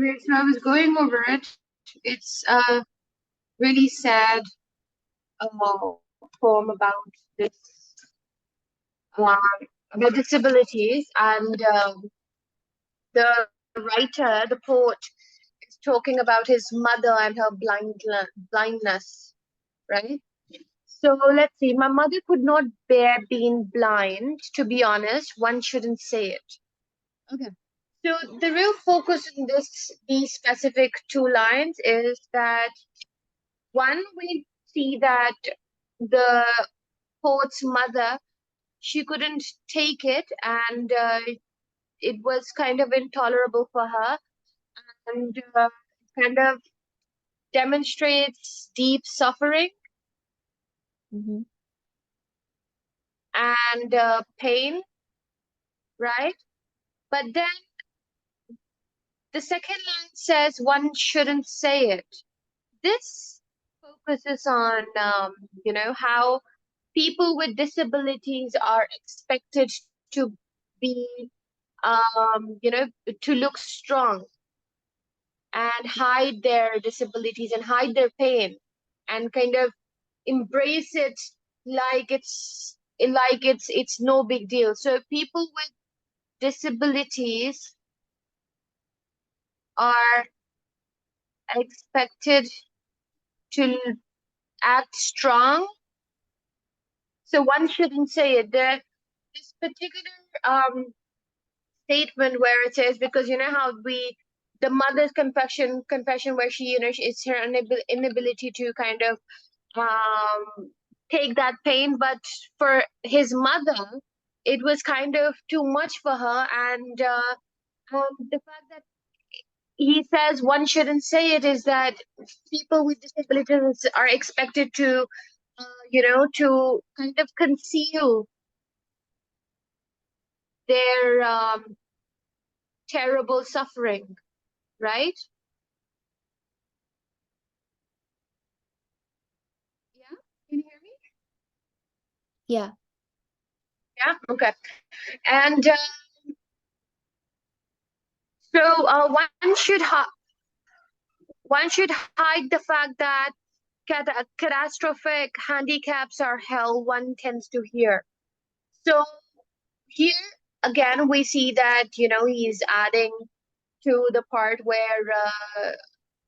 Okay, so I was going over it. It's a really sad poem this um, about disabilities, and the writer, the poet, is talking about his mother and her blindness, right? So let's see. My mother could not bear being blind. To be honest, one shouldn't say it. Okay. So the real focus in these specific two lines is that one, we see that the poet's mother, she couldn't take it, and it was kind of intolerable for her, and kind of demonstrates deep suffering Mm-hmm. and pain, right? But then the second line says one shouldn't say it. This focuses on, how people with disabilities are expected to be, to look strong and hide their disabilities and hide their pain and kind of embrace it like it's no big deal. So people with disabilities are expected to act strong. So one shouldn't say it. This particular statement where it says, because you know how the mother's confession where it's her inability to kind of take that pain, but for his mother it was kind of too much for her, and the fact that he says one shouldn't say it is that people with disabilities are expected to to kind of conceal their terrible suffering, right? Yeah, can you hear me? Yeah. Yeah, okay. And so one should hide the fact that catastrophic handicaps are hell, one tends to hear. So here again, we see that he's adding to the part where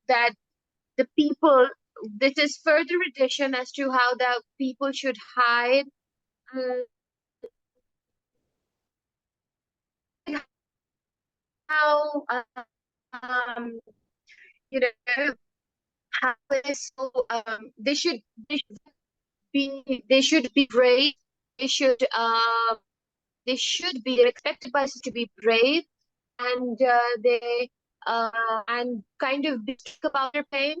that the people. This is further addition as to how the people should hide. Uh, how um, you know how is so they should be brave. They should they're expected by us to be brave, and they and kind of speak about their pain,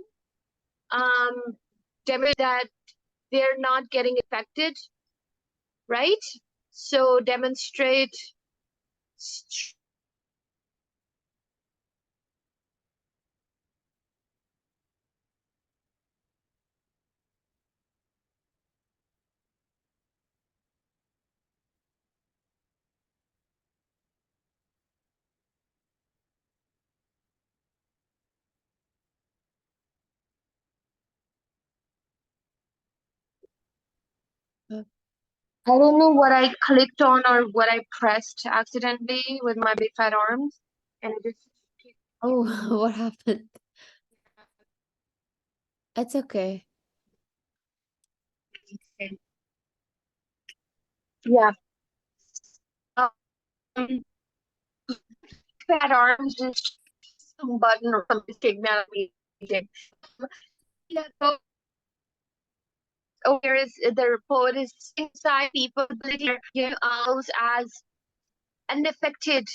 um demonstrate that they're not getting affected, right? So demonstrate. Uh, I don't know what I clicked on or what I pressed accidentally with my big fat arms, and it just Oh, what happened? It's okay. yeah. Um, fat arms just some button or something taken out of me. Yeah, so there is the report is inside people ability, as unaffected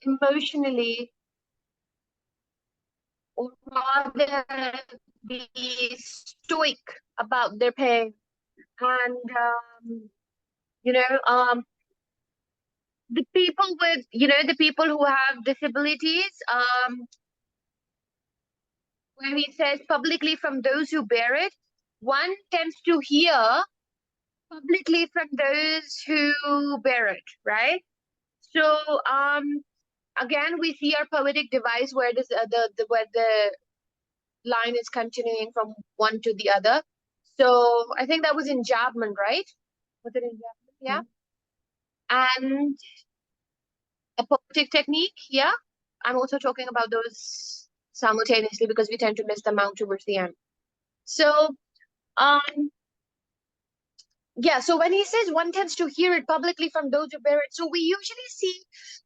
emotionally, or rather be stoic about their pain, and you know the people who have disabilities, when he says publicly from those who bear it, one tends to hear publicly from those who bear it, right? So again, we see our poetic device where this where the line is continuing from one to the other. So I think that was in Jabman, right? Was it in Jabman? Yeah. And a poetic technique, yeah. I'm also talking about those simultaneously because we tend to miss them out towards the end. So, um, yeah, so when he says one tends to hear it publicly from those who bear it, so we usually see,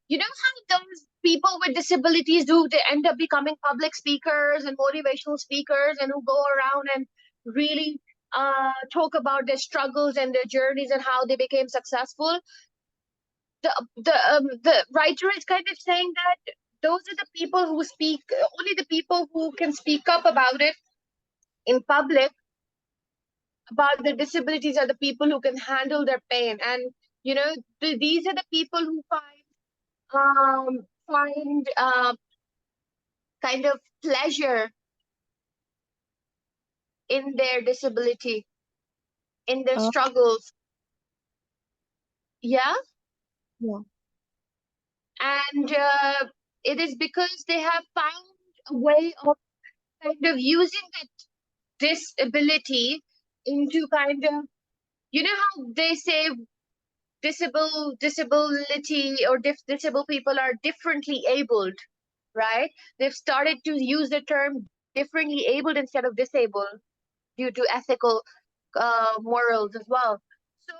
you know how those people with disabilities do, they end up becoming public speakers and motivational speakers and who go around and really talk about their struggles and their journeys and how they became successful. The writer is kind of saying that those are the people who speak, only the people who can speak up about it in public about their disabilities are the people who can handle their pain. And you know, these are the people who find kind of pleasure in their disability, in their Oh, struggles. Yeah. yeah. And it is because they have found a way of kind of using that disability into kind of, you know how they say disability or disabled people are differently abled, right? They've started to use the term differently abled instead of disabled due to ethical morals as well. So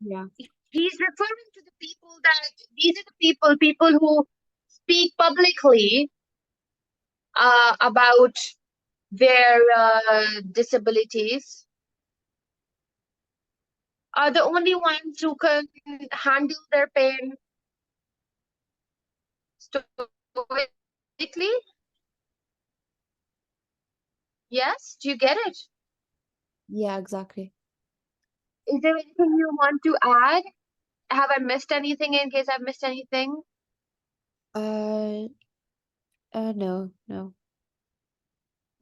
Yeah. he's referring to the people that these are the people who speak publicly about their disabilities are the only ones who can handle their pain stoically. Yes, do you get it? Yeah, exactly. Is there anything you want to add? Have I missed anything in case I've missed anything? Uh, no, no.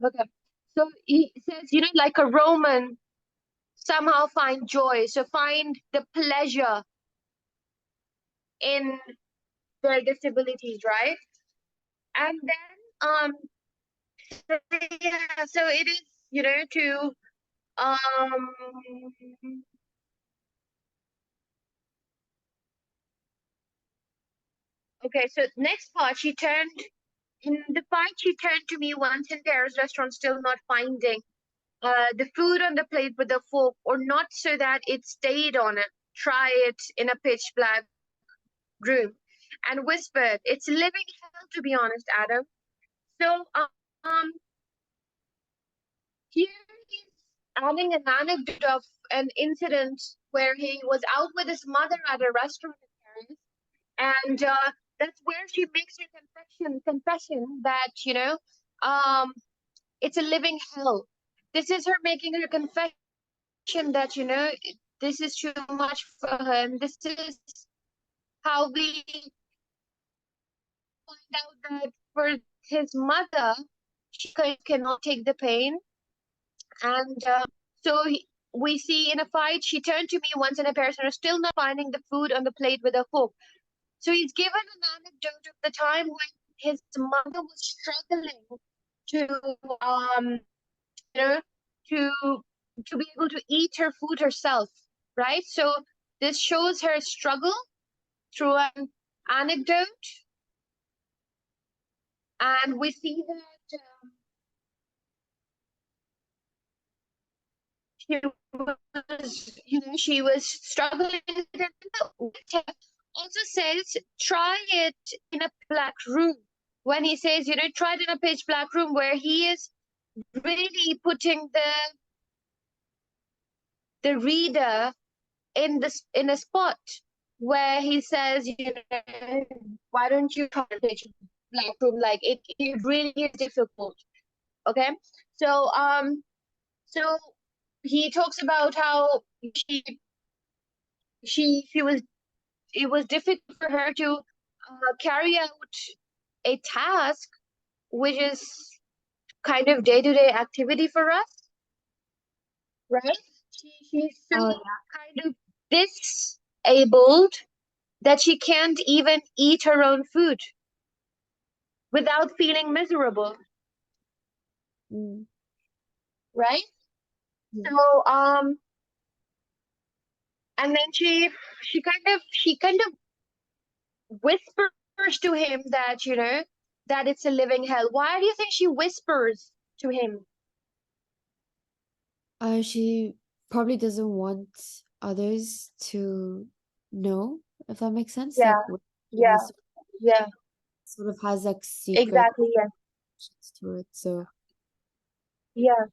Okay. So he says, you know, like a Roman, somehow find joy. So find the pleasure in their disabilities, right? And then so, yeah, so it is, you know, to okay, so next part, in the fight, she turned to me once in Paris restaurant, still not finding the food on the plate with the fork, or not so that it stayed on it. Try it in a pitch black room, and whispered, "It's living hell, to be honest, Adam." So, here he's adding an anecdote of an incident where he was out with his mother at a restaurant in Paris, and that's where she makes her confession that um, it's a living hell. This is her making her confession that this is too much for her, and this is how we find out that for his mother, she cannot take the pain. And so we see in a fight, she turned to me once in a Paris and still not finding the food on the plate with a fork. So he's given an anecdote of the time when his mother was struggling to you know to be able to eat her food herself, right? So this shows her struggle through an anecdote, and we see that she she was struggling with it. Also says try it in a black room. When he says try it in a pitch black room, where he is really putting the reader in a spot where he says, why don't you try to pitch black room? Like it really is difficult. Okay, so so he talks about how she she was it was difficult for her to carry out a task which is kind of day-to-day activity for us, right? She's so Oh, kind of disabled that she can't even eat her own food. without feeling miserable, Mm. right? Yeah. So and then she kind of whispers to him that, that it's a living hell. Why do you think she whispers to him? She probably doesn't want others to know, if that makes sense. Yeah, Like when yeah, she yeah, sort of has like secret exactly. Yeah, to it. So yeah,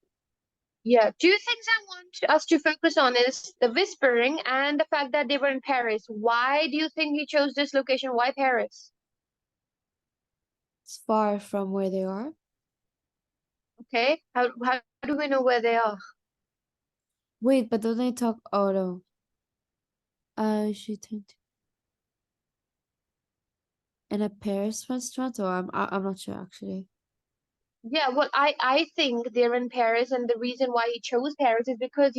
yeah. Two things I want us to focus on is the whispering and the fact that they were in Paris. Why do you think he chose this location? Why Paris? it's far from where they are. Okay, how do we know where they are? Wait, but don't they talk? Oh no. She turned in a Paris restaurant, or I'm not sure actually. Yeah, well, I think they're in Paris, and the reason why he chose Paris is because,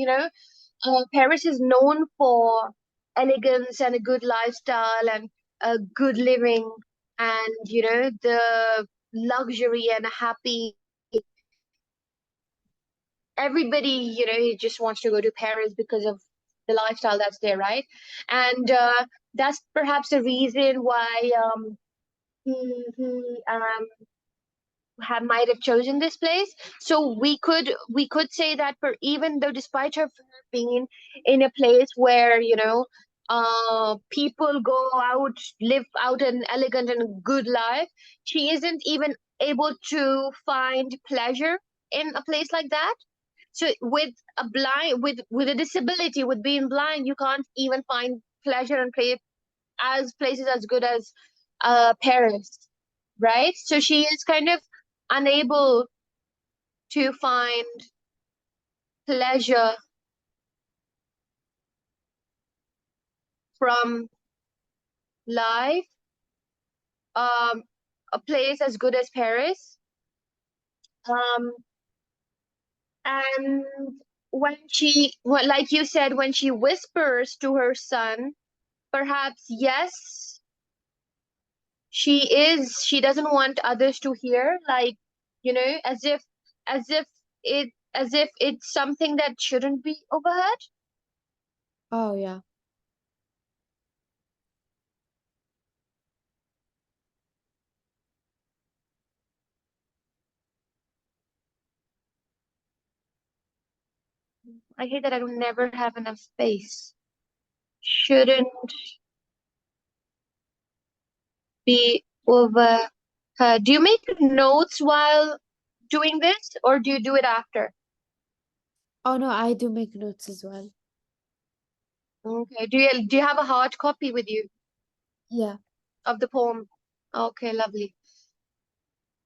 Paris is known for elegance and a good lifestyle and a good living, and the luxury and happy. Everybody, he just wants to go to Paris because of the lifestyle that's there, right? And that's perhaps the reason why he might have chosen this place. So we could say that, for even though despite her being in a place where people go out, live out an elegant and good life, she isn't even able to find pleasure in a place like that. So with a disability, with being blind, you can't even find pleasure and play as places as good as Paris, right? So she is kind of unable to find pleasure from life, um, a place as good as Paris. Um, and well, like you said, when she whispers to her son, perhaps yes, she doesn't want others to hear, like, as if it's something that shouldn't be overheard. Oh yeah. I hate that I don't never have enough space. Shouldn't be overheard. Do you make notes while doing this, or do you do it after? Oh no, I do make notes as well. Okay. Do you have a hard copy with you Yeah. of the poem? Okay, lovely.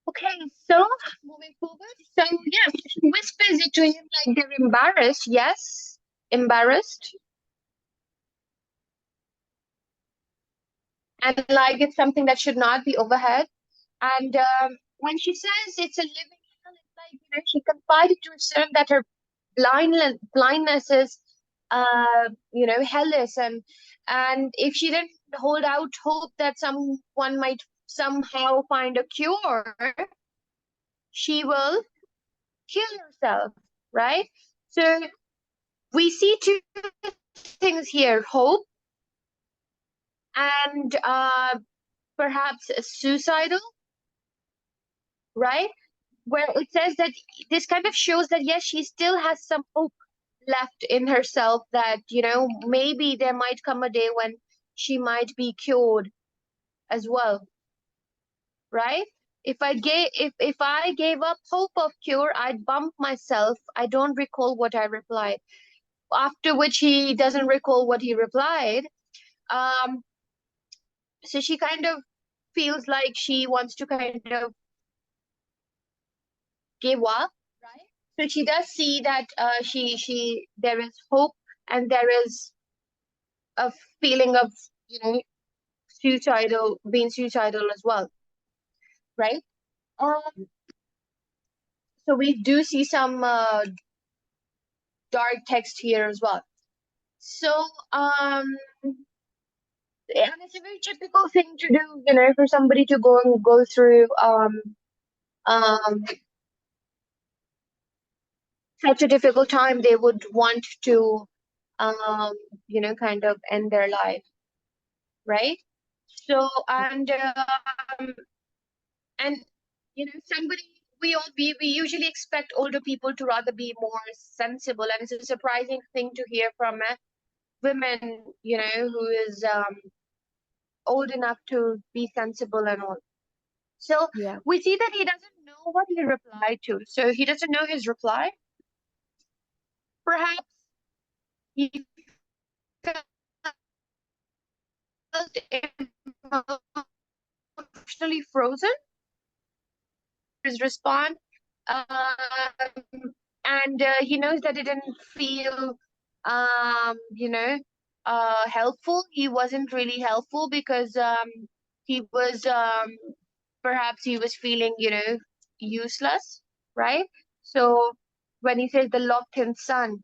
Okay, so moving forward. So yeah, she whispers it to him like they're embarrassed. Yes, embarrassed, and like it's something that should not be overheard. And when she says it's a living hell, it's like, she confided to her son that her blindness is hellish, and if she didn't hold out hope that someone might somehow find a cure, she will kill herself, right? So we see two things here: hope and perhaps suicidal, right? Where it says that this kind of shows that yes, she still has some hope left in herself, that maybe there might come a day when she might be cured as well, right? If I gave up hope of cure, I'd bump myself. I don't recall what I replied. After which he doesn't recall what he replied. um so she kind of feels like she wants to kind of give up, right? So she does see that she there is hope, and there is a feeling of, you know being suicidal as well, right? Um, so we do see some dark text here as well. So, and it's a very typical thing to do, for somebody to go through um such a difficult time. They would want to um kind of end their life, right? So and somebody, we usually expect older people to rather be more sensible, and it's a surprising thing to hear from a women, who is old enough to be sensible and all. So Yeah. we see that he doesn't know what he replied to. So he doesn't know his reply. Perhaps he felt emotionally frozen. His response, and he knows that it didn't feel, helpful. He wasn't really helpful because he was perhaps he was feeling, useless, right? So when he says the locked in sun,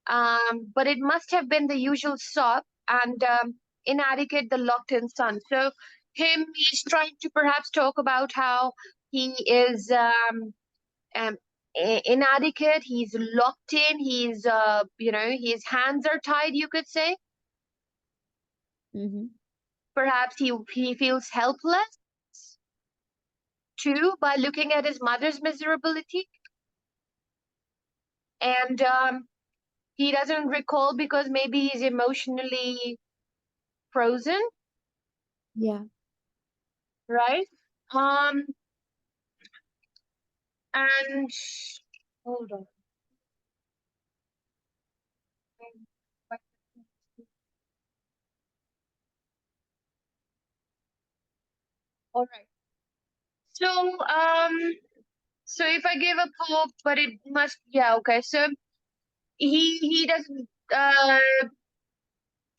but it must have been the usual sob and inadequate, the locked in sun. So he's trying to perhaps talk about how he is um, inadequate, he's locked in, he's, his hands are tied, you could say. Mm-hmm. Perhaps he feels helpless too by looking at his mother's miserability. And he doesn't recall because maybe he's emotionally frozen, Yeah. right? Um, and hold on. All right. So, so if I give a pope, but it must, yeah, okay. So he doesn't.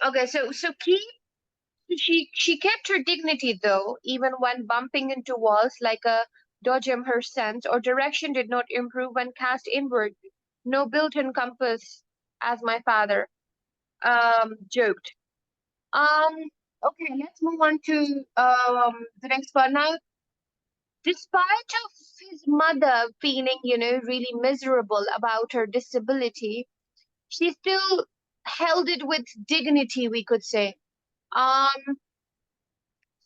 Okay. So she kept her dignity though, even when bumping into walls like a dodgem. Her sense or direction did not improve when cast inward. No built-in compass, as my father joked. Um, okay, let's move on to the next part now. Despite of his mother feeling, really miserable about her disability, she still held it with dignity, we could say. Um,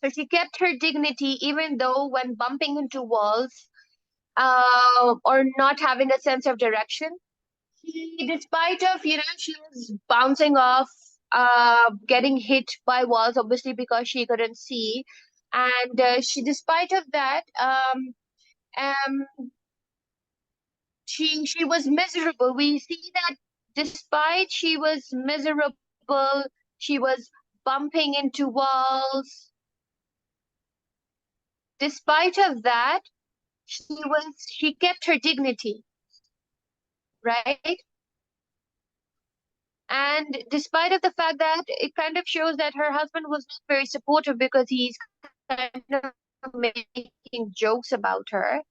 so she kept her dignity even though when bumping into walls, or not having a sense of direction. Despite of, she was bouncing off, getting hit by walls, obviously because she couldn't see. And despite of that, she was miserable. We see that despite she was miserable, she was bumping into walls. Despite of that, she kept her dignity, right? And despite of the fact that it kind of shows that her husband was not very supportive because he's kind of making jokes about her.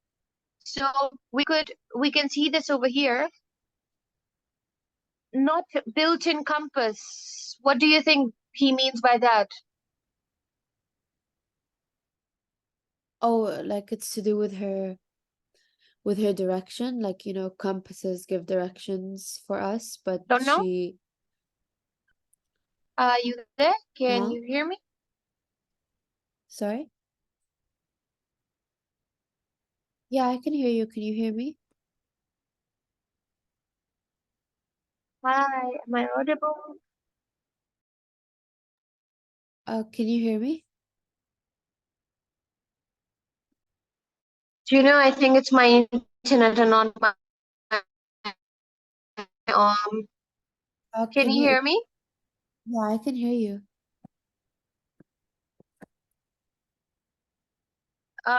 So we can see this over here. Not built-in compass. What do you think he means by that? Oh, like it's to do with her direction, like compasses give directions for us, but Don't know. she. Are you there? Can Huh? you hear me? Sorry? Yeah, I can hear you. Can you hear me? Hi, am I audible? Can you hear me? Do you know, I think it's my internet and not my um can Can you you? hear me? Yeah, I can hear you.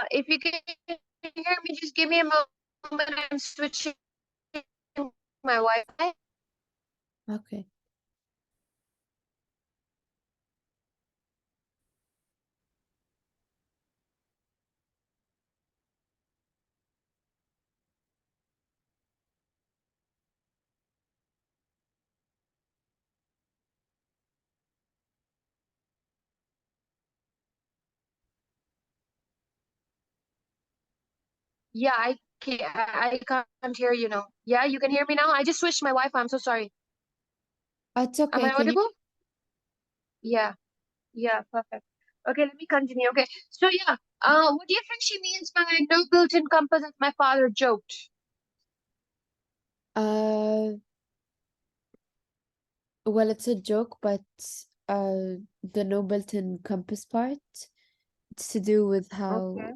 If you can hear me, just give me a moment. I'm switching my Wi-Fi. Okay. Yeah, I can't hear you now. Yeah, you can hear me now. I just switched my Wi-Fi. I'm so sorry. It's Am okay. I Can you? audible? Yeah, yeah, perfect. Okay, let me continue. Okay, so yeah, what do you think she means by no built-in compass, as my father joked? Uh, well, it's a joke, but the no built-in compass part, it's to do with how, Okay.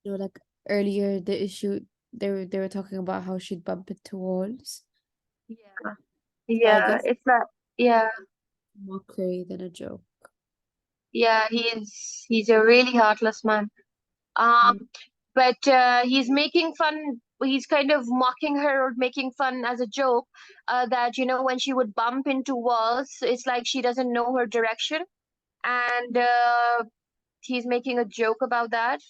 like earlier the issue they were talking about how she'd bump into walls. Yeah. So I Yeah, guess it's not. Yeah, mockery than a joke. yeah, he's a really heartless man. Mm. But he's making fun. He's kind of mocking her or making fun as a joke. That when she would bump into walls, it's like she doesn't know her direction, and he's making a joke about that.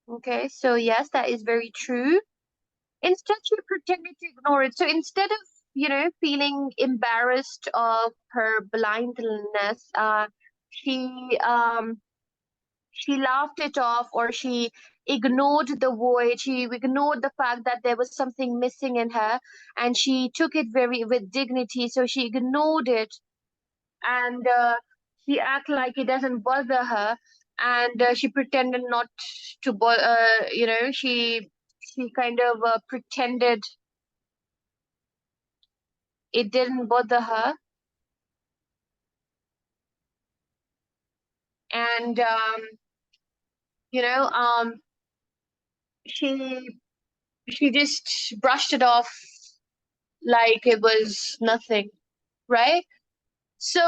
Okay, so yes, that is very true. Instead, she pretended to ignore it. So instead of feeling embarrassed of her blindness, she um she laughed it off, or she ignored the void. She ignored the fact that there was something missing in her, and she took it very with dignity. So she ignored it, and she acted like it doesn't bother her, and she pretended not to she kind of pretended it didn't bother her, and you know um she she just brushed it off like it was nothing, right? So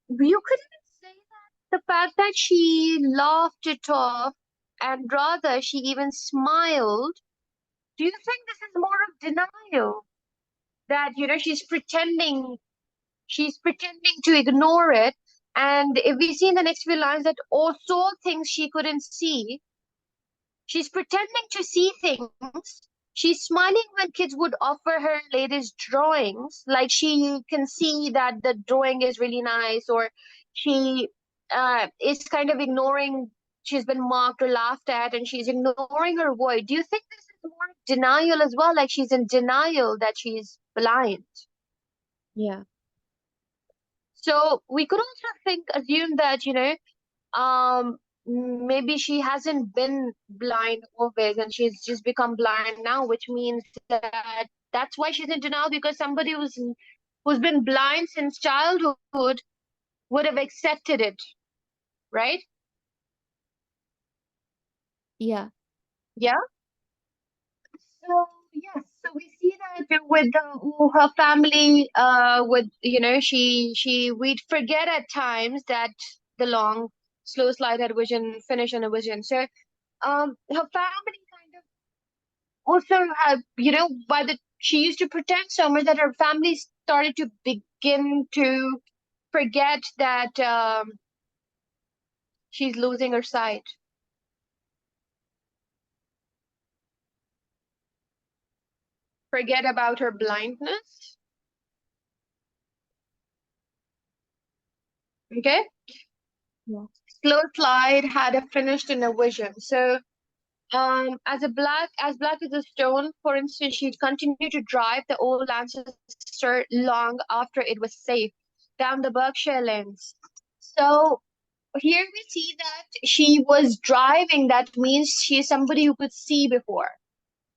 you could even say that the fact that she laughed it off, and rather she even smiled. Do you think this is more of denial? That she's pretending to ignore it. And if we see in the next few lines that also things she couldn't see, she's pretending to see things. She's smiling when kids would offer her latest drawings. Like she can see that the drawing is really nice, or she is kind of ignoring, she's been mocked or laughed at, and she's ignoring her void. Do you think this is more denial as well? Like she's in denial that she's blind. Yeah. So we could also assume that, um maybe she hasn't been blind always, and she's just become blind now, which means that that's why she's in denial, because somebody who's been blind since childhood would have accepted it, right? Yeah. Yeah. So yes, so we see that with her family, with we'd forget at times that the long slow slide had vision, finish in a vision. So her family kind of also have, by the she used to pretend so much that her family started to begin to forget that she's losing her sight, forget about her blindness. Okay, Yeah. slow slide had a finished in a vision. So as black as a stone, for instance, she'd continue to drive the old Lancaster long after it was safe down the Berkshire lanes. So here we see that she was driving. That means she's somebody who could see before,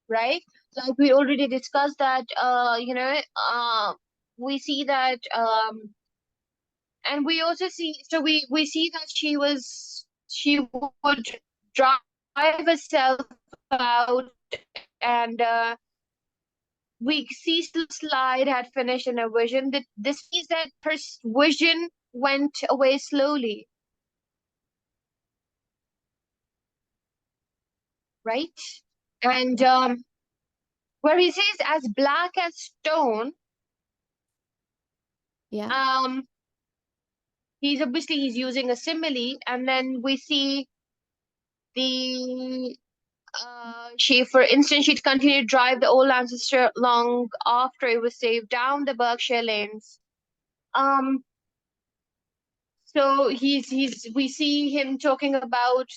right? Like we already discussed that, we see that, and we also see, so we see that she would drive herself out, and we see the slide had finished in her vision. That this means that her vision went away slowly, right? And where he says as black as stone, Yeah. um, he's using a simile, and then we see the she, for instance, she'd continue to drive the old ancestor long after it was saved down the Berkshire lanes. Um, so we see him talking about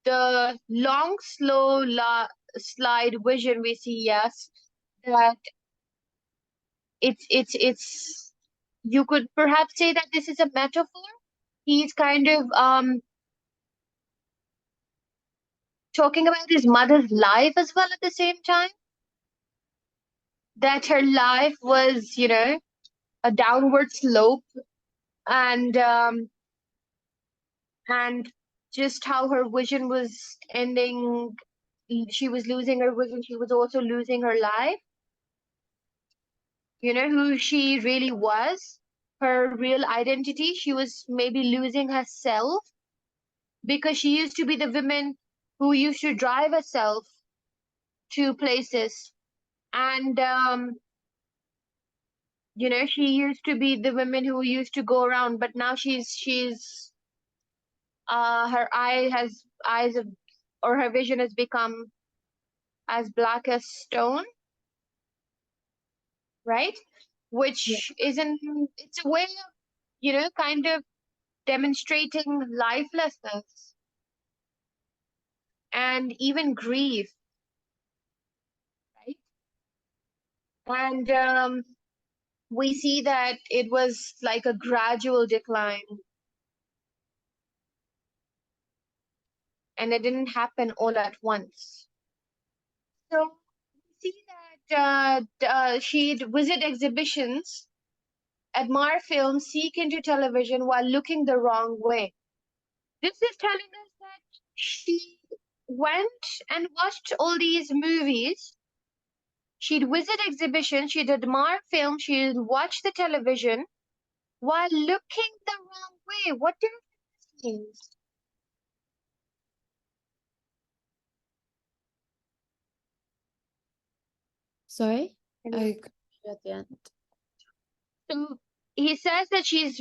the long, slow slide vision we see, yes, that it's you could perhaps say that this is a metaphor. He's kind of talking about his mother's life as well at the same time. That her life was, a downward slope, and and just how her vision was ending. She was losing her vision. She was also losing her life. Who she really was, her real identity. She was maybe losing herself because she used to be the woman who used to drive herself to places. And, she used to be the woman who used to go around, but now her eyes of, or her vision has become as black as stone, right? Yeah. Which isn't, it's a way of, kind of demonstrating lifelessness and even grief, right? And we see that it was like a gradual decline, and it didn't happen all at once. So we see that she'd visit exhibitions, admire films, seek into television while looking the wrong way. This is telling us that she went and watched all these movies. She'd visit exhibitions, she'd admire films, she'd watch the television while looking the wrong way. What do you think this means? Sorry, Can you- I couldn't hear at the end. So he says that she'd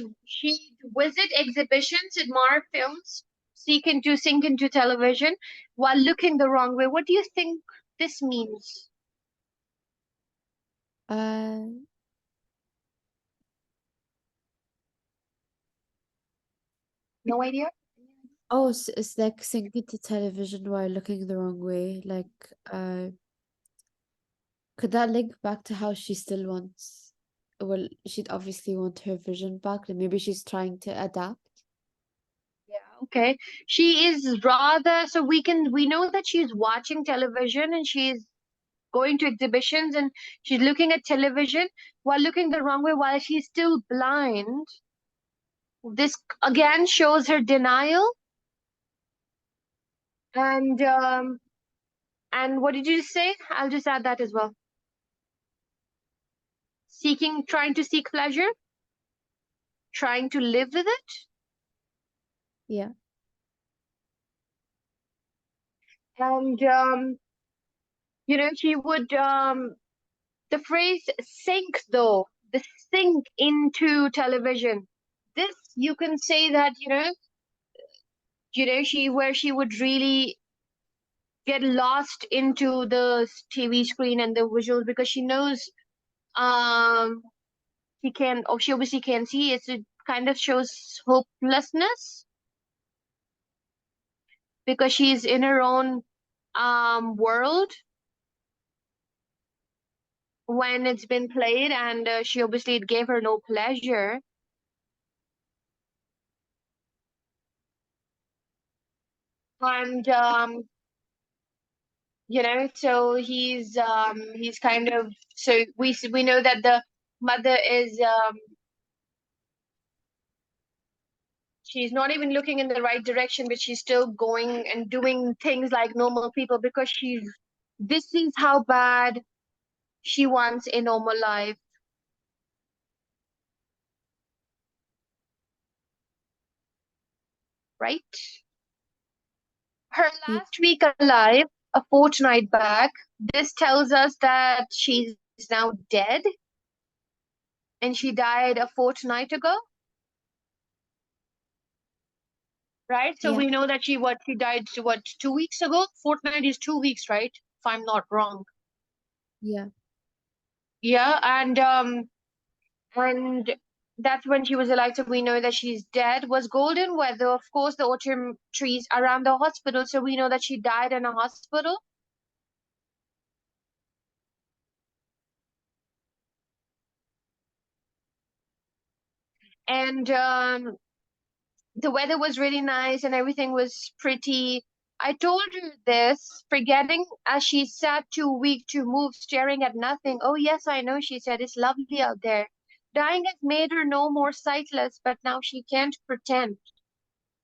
visit exhibitions, admire films, sink into television while looking the wrong way. What do you think this means? Uh, No idea. oh, it's like syncing to television while looking the wrong way. Like, could that link back to how she still wants? Well, she'd obviously want her vision back, and maybe she's trying to adapt. Yeah, okay. She is rather, so we know that she's watching television and she's going to exhibitions and she's looking at television while looking the wrong way while she's still blind. This again shows her denial. And what did you say? I'll just add that as well. Trying to seek pleasure, trying to live with it. Yeah, And she would the phrase sink though, the sink into television. This you can say that, she would really get lost into the TV screen and the visuals because she knows um she obviously can see it. It kind of shows hopelessness because she's in her own world when it's been played, and she obviously it gave her no pleasure. And so he's kind of, so we know that the mother is she's not even looking in the right direction, but she's still going and doing things like normal people because this is how bad she wants a normal life, right? Her yeah, last week alive, a fortnight back, this tells us that she's now dead and she died a fortnight ago, right? So yeah, we know that she died, what, 2 weeks ago? Fortnight is 2 weeks, right? If I'm not wrong. yeah, Yeah, and that's when she was alive, so we know that she's dead. Was golden weather, of course, the autumn trees around the hospital, so we know that she died in a hospital. And the weather was really nice and everything was pretty. I told her this, forgetting as she sat too weak to move, staring at nothing. Oh, yes, I know, she said, it's lovely out there. Dying has made her no more sightless, but now she can't pretend.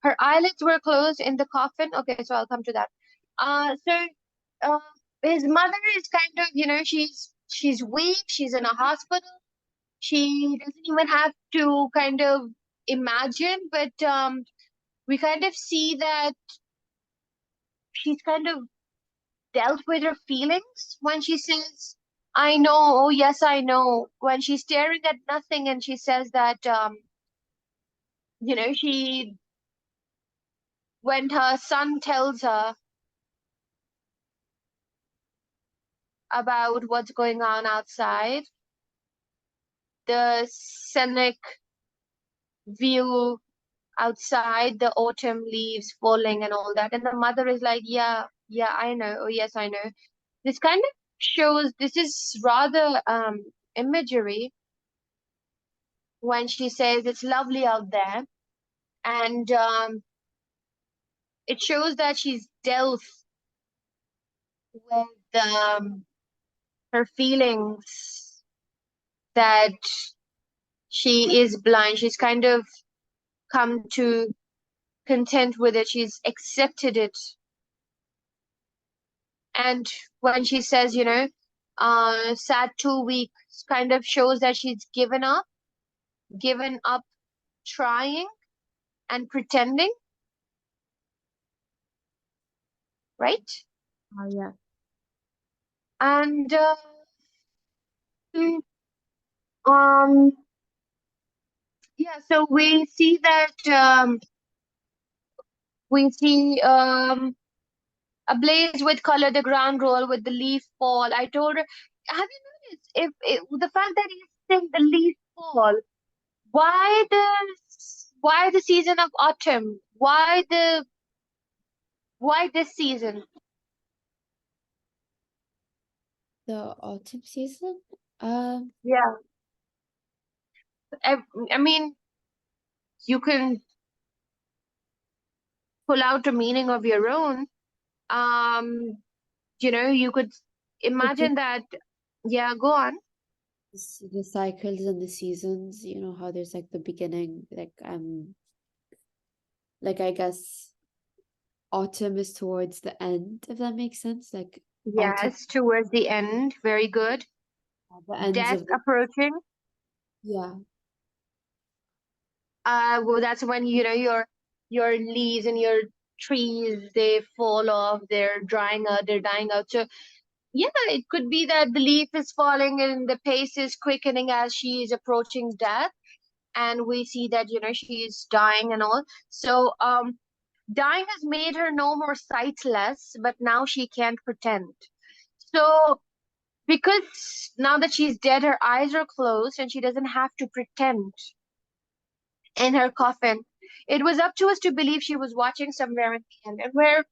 Her eyelids were closed in the coffin. Okay, so I'll come to that. So uh, his mother is kind of, she's weak, she's in a hospital. She doesn't even have to kind of imagine, but we kind of see that she's kind of dealt with her feelings when she says, I know, oh yes, I know. When she's staring at nothing and she says that, she, when her son tells her about what's going on outside, the scenic view outside, the autumn leaves falling and all that. And the mother is like, yeah, yeah, I know. Oh, yes, I know. This kind of shows, this is rather imagery when she says it's lovely out there. And it shows that she's dealt with her feelings, that she is blind. She's kind of come to content with it. She's accepted it. And when she says, sad 2 weeks, kind of shows that she's given up trying and pretending, right? Oh, yeah. And mm, um, yeah, so we see that we see ablaze with color, the ground roll with the leaf fall. I told her, have you noticed if the fact that he's saying the leaf fall? Why the season of autumn? Why this season? The autumn season? Yeah. I, I mean, you can pull out a meaning of your own. Um, you could It just imagine that. Yeah, go on. the cycles and the seasons, how there's like the beginning, like I guess autumn is towards the end, if that makes sense. Like autumn, Yes, towards the end. Very good. the ends Death of the approaching. yeah. Well, that's when your leaves and your trees, they fall off, they're drying out, they're dying out. So yeah, it could be that the leaf is falling and the pace is quickening as she is approaching death, and we see that she is dying and all. So dying has made her no more sightless, but now she can't pretend. So because now that she's dead, her eyes are closed and she doesn't have to pretend in her coffin. It was up to us to believe she was watching somewhere in the end. And where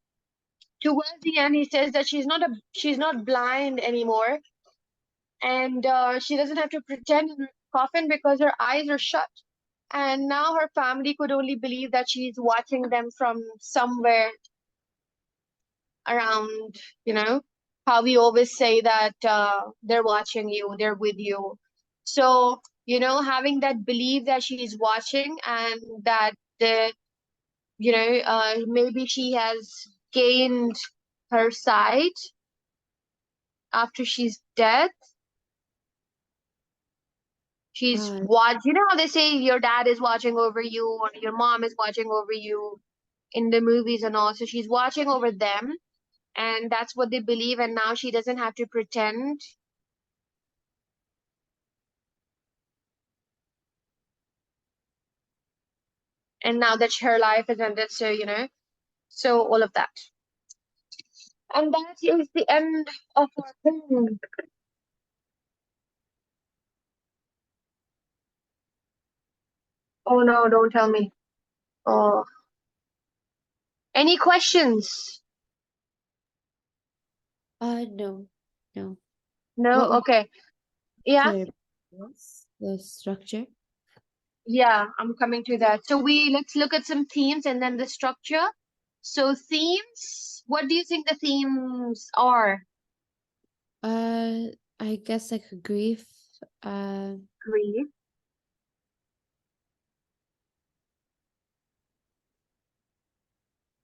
towards the end he says that she's not blind anymore, and she doesn't have to pretend in her coffin because her eyes are shut. And now her family could only believe that she's watching them from somewhere around, how we always say that they're watching you, they're with you. So, having that belief that she's watching, and that the maybe she has gained her sight after she's dead. She's Uh, watch. You know how they say your dad is watching over you or your mom is watching over you in the movies and all. So she's watching over them, and that's what they believe. And now she doesn't have to pretend. And now that her life is ended, so so all of that. And that is the end of our film. Oh no, don't tell me. Oh, any questions? No, no. No? What Okay. Yeah, would the structure? yeah, I'm coming to that. So let's look at some themes and then the structure. So themes, what do you think the themes are? I guess like grief. Uh, Grief,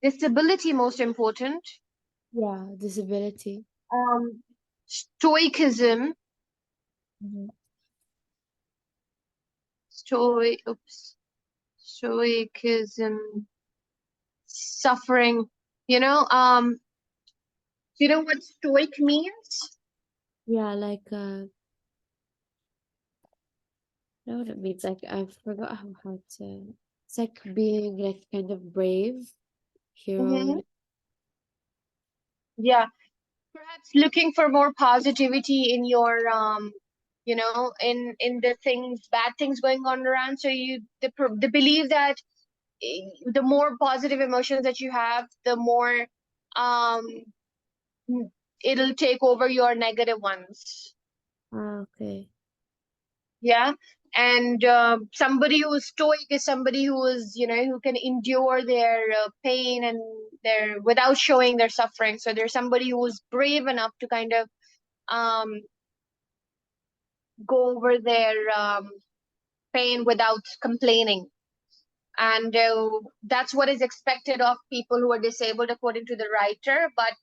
disability, most important. yeah, disability. Stoicism, Mhm. stoicism, suffering. You know, you know what stoic means? Yeah, like know what it means. Like I forgot how to. It's like being like kind of brave, Mm-hmm. hero. Yeah, perhaps looking for more positivity in your in the things, bad things going on around. So they believe that the more positive emotions that you have, the more um it'll take over your negative ones. Ah, okay. Yeah. And somebody who's stoic is somebody who is, who can endure their pain and their without showing their suffering. So there's somebody who's brave enough to kind of um go over their pain without complaining. And that's what is expected of people who are disabled, according to the writer. But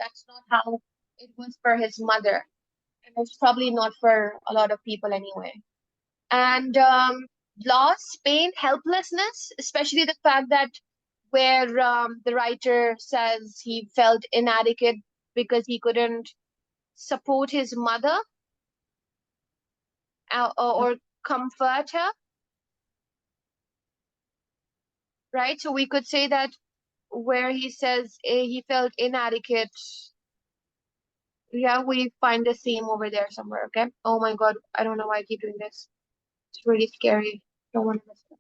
that's not how it was for his mother. And it's probably not for a lot of people anyway. And loss, pain, helplessness, especially the fact that where the writer says he felt inadequate because he couldn't support his mother or comfort her, right? So we could say that where he says he felt inadequate, yeah, we find the same over there somewhere, okay? Oh my God, I don't know why I keep doing this. It's really scary. Don't want to miss it.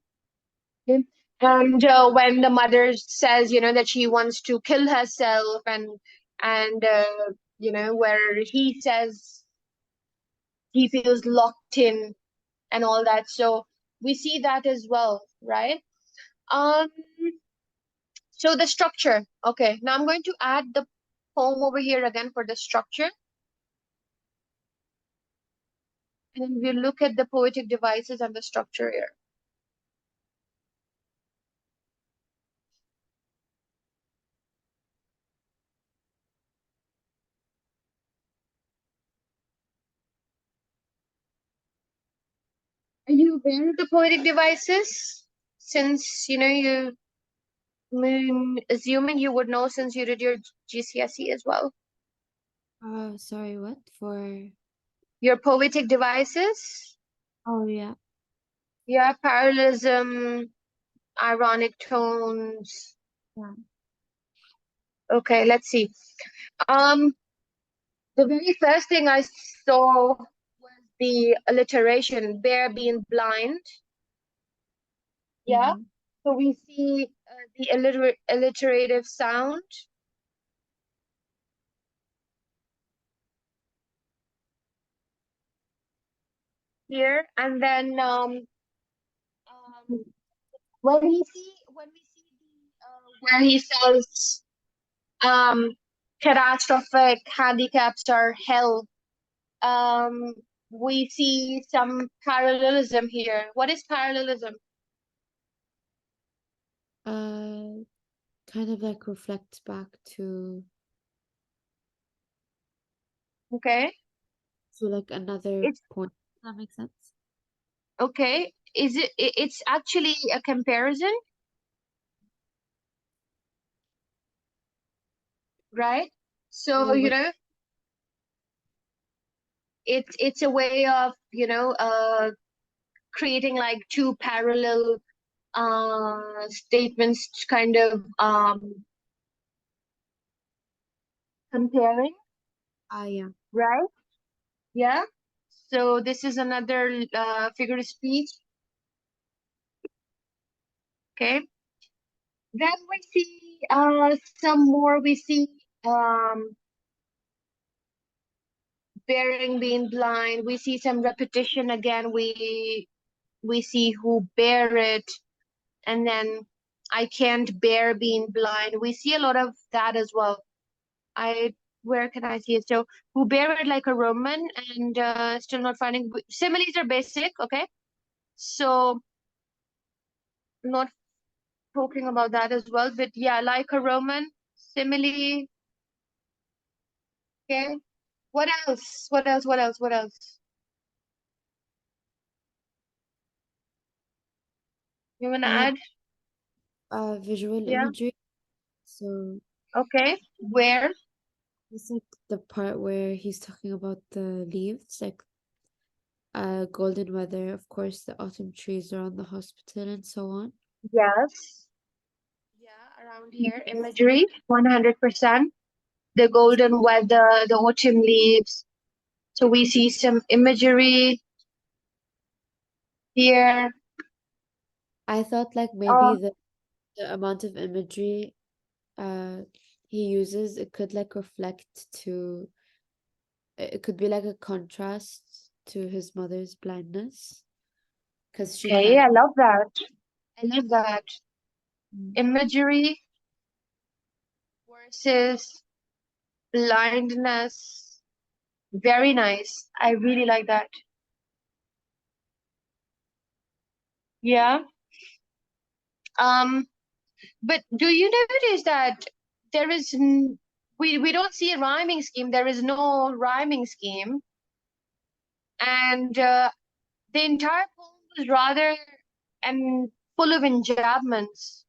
Okay? And when the mother says, that she wants to kill herself, and where he says he feels locked in and all that. So we see that as well, right? Um, so the structure. Okay, now I'm going to add the poem over here again for the structure. And then we'll look at the poetic devices and the structure here. Are you aware of the poetic devices? Since, assuming you would know since you did your GCSE as well. Oh, sorry, what? For Your poetic devices? oh yeah. Yeah, parallelism, ironic tones. Yeah. Okay, let's see. Um, the very first thing I saw was the alliteration, bear being blind. Yeah. Mm-hmm. So we see the alliterative sound here, and then when we see the where he says um, catastrophic handicaps are hell, um, we see some parallelism here. What is parallelism? Uh, kind of like reflects back Okay, to like another it's point. Does that make sense? okay. It's actually a comparison, right? So, What? it's a way of, creating like two parallel statements to kind of comparing, Ah, yeah. right? Yeah. So this is another figure of speech. Okay. Then we see some more. We see um bearing being blind. We see some repetition again. We see who bear it, and then I can't bear being blind. We see a lot of that as well. I Where can I see it? So who bear it like a Roman, and still not finding similes are basic, okay? So not talking about that as well, but yeah, like a Roman, simile, okay. What else? What else? What else? What else? You wanna Uh, add? Visual Yeah. imagery. So Okay. Where? it's like the part where he's talking about the leaves, like golden weather. Of course, the autumn trees around the hospital and so on. Yes. Yeah, around here, imagery, 100%. The golden weather, the autumn leaves. So we see some imagery here. I thought like maybe Um, the amount of imagery he uses, it could like reflect to it could be like a contrast to his mother's blindness because she okay, can't. I love that. I love that. Mm. Imagery versus blindness. Very nice. I really like that. Yeah. Um, but do you notice that there is we don't see a rhyming scheme. There is no rhyming scheme, and the entire poem was rather and full of enjambments,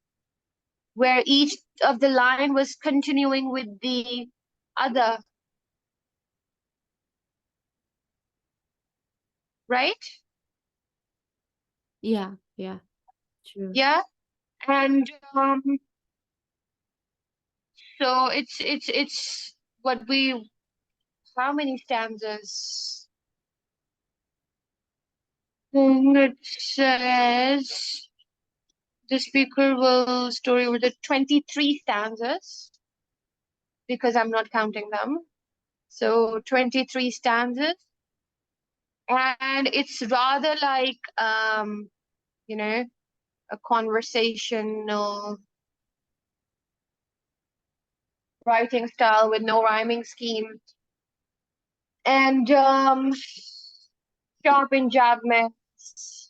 where each of the line was continuing with the other, right? Yeah, yeah, true. Yeah. And so it's what we how many stanzas? It says the speaker will story with the 23 stanzas because I'm not counting them. So 23 stanzas, and it's rather like you know, a conversational writing style with no rhyming scheme, and sharp enjambments.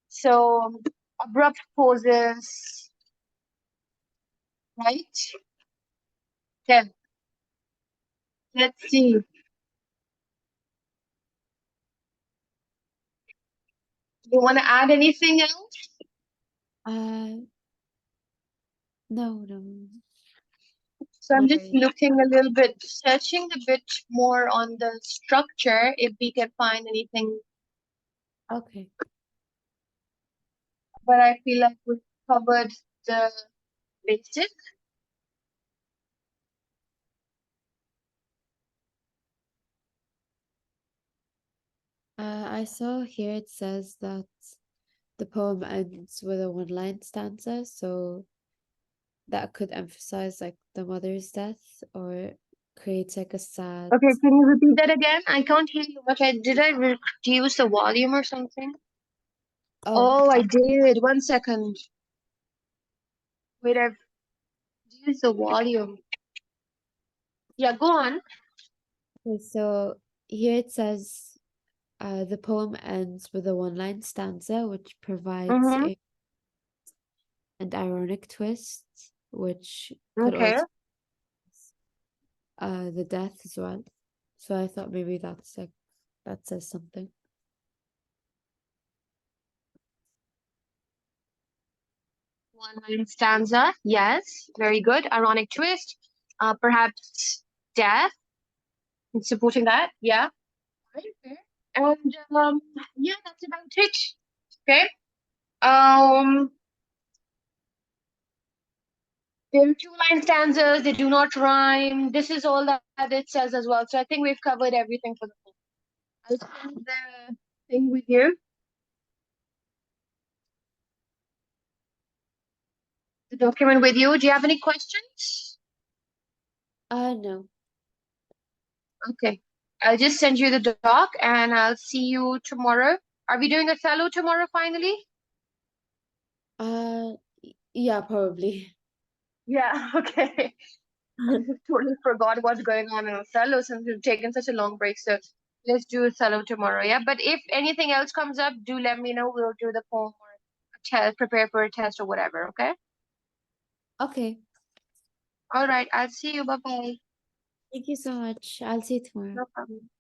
So abrupt pauses, right? Yeah. Let's see. You want to add anything else? Uh, no, no, So I'm not just really. looking a little bit, searching a bit more on the structure if we can find anything. Okay. But I feel like we've covered the basic. I saw here it says that the poem ends with a one-line stanza, so that could emphasize like the mother's death or create like a sad. Okay, can you repeat that again? I can't hear you much. Did I reduce the volume or something? Oh, Oh, I did. 1 second. Wait, I've reduced the volume. Yeah, go on. okay, so here it says the poem ends with a one-line stanza, which provides Mm-hmm. an ironic twist, which could Okay. also the death as well. So I thought maybe that's like that says something. One line stanza. Yes, very good. Ironic twist. Perhaps death. And supporting that. Yeah. Okay. And yeah, that's about it. Okay. Um, there are two-line stanzas. They do not rhyme. This is all that it says as well. So I think we've covered everything for the book. I'll send the thing with you. the document with you. Do you have any questions? No. Okay. I'll just send you the doc and I'll see you tomorrow. Are we doing Othello tomorrow finally? Yeah, probably. Yeah, okay. I just totally forgot what's going on in Othello since we've taken such a long break. So let's do Othello tomorrow. Yeah. But if anything else comes up, do let me know. We'll do the poem or prepare for a test or whatever. Okay. Okay. All right. I'll see you. Bye bye. Thank you so much. I'll see you tomorrow. No problem.